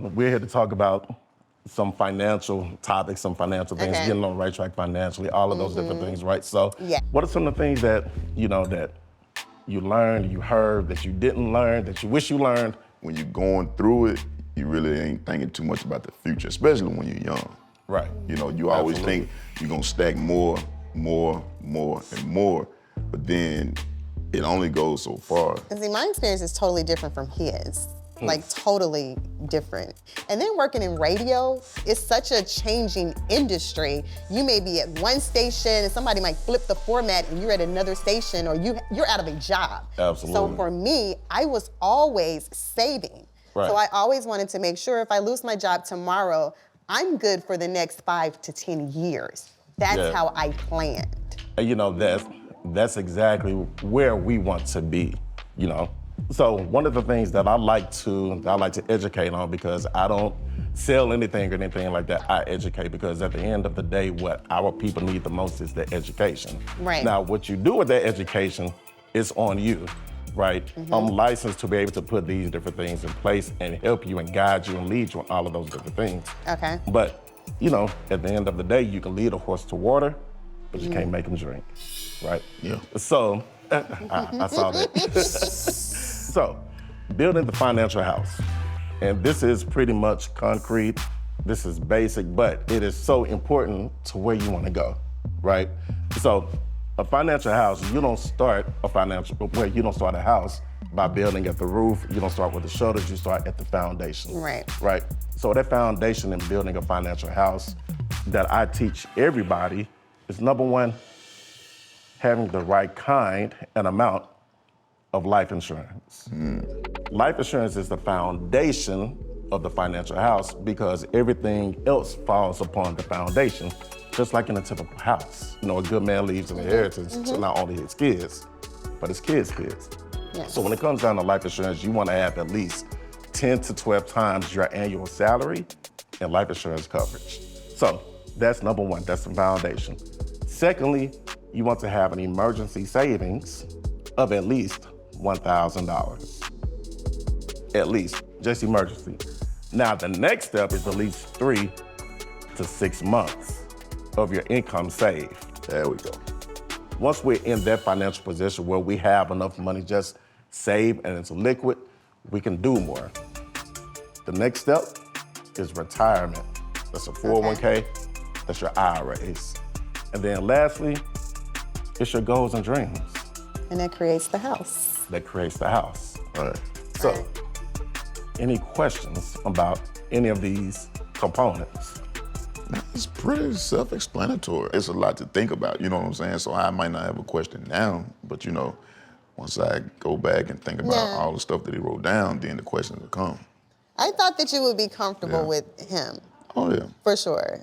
we're here to talk about some financial topics, some financial things, getting on the right track financially, all of those different things, right? So what are some of the things that, that you learned, you heard, that you didn't learn, that you wish you learned? When you're going through it, you really ain't thinking too much about the future, especially when you're young. Right. You always think you're gonna stack more, and more, but then it only goes so far. See, my experience is totally different from his. Like totally different. And then working in radio is such a changing industry. You may be at one station and somebody might flip the format and you're at another station, or you're out of a job. Absolutely. So for me, I was always saving. Right. So I always wanted to make sure if I lose my job tomorrow, I'm good for the next 5 to 10 years. That's how I planned. And that's exactly where we want to be, So one of the things that I like to educate on, because I don't sell anything or anything like that, I educate, because at the end of the day, what our people need the most is the education. Right. Now, what you do with that education is on you, right? I'm licensed to be able to put these different things in place and help you and guide you and lead you on all of those different things. Okay. But, at the end of the day, you can lead a horse to water, but you can't make him drink, right? Yeah. So, I saw that. So, building the financial house. And this is pretty much concrete. This is basic, but it is so important to where you want to go, right? So, a financial house, you don't start a house by building at the roof. You don't start with the shutters, you start at the foundation. Right. Right? So that foundation in building a financial house that I teach everybody is, number one, having the right kind and amount of life insurance. Life insurance is the foundation of the financial house, because everything else falls upon the foundation, just like in a typical house. A good man leaves an inheritance to not only his kids, but his kids' kids. Yes. So when it comes down to life insurance, you want to have at least 10 to 12 times your annual salary in life insurance coverage. So that's number one, that's the foundation. Secondly, you want to have an emergency savings of at least $1,000. At least, just emergency. Now, the next step is at least 3 to 6 months of your income saved. There we go. Once we're in that financial position where we have enough money just saved and it's liquid, we can do more. The next step is retirement. That's a 401k, that's your IRAs. And then lastly, it's your goals and dreams. And that creates the house. That creates the house. All right. So, any questions about any of these components? It's pretty self-explanatory. It's a lot to think about, you know what I'm saying? So I might not have a question now, but once I go back and think about all the stuff that he wrote down, then the questions will come. I thought that you would be comfortable with him. Oh, yeah. For sure.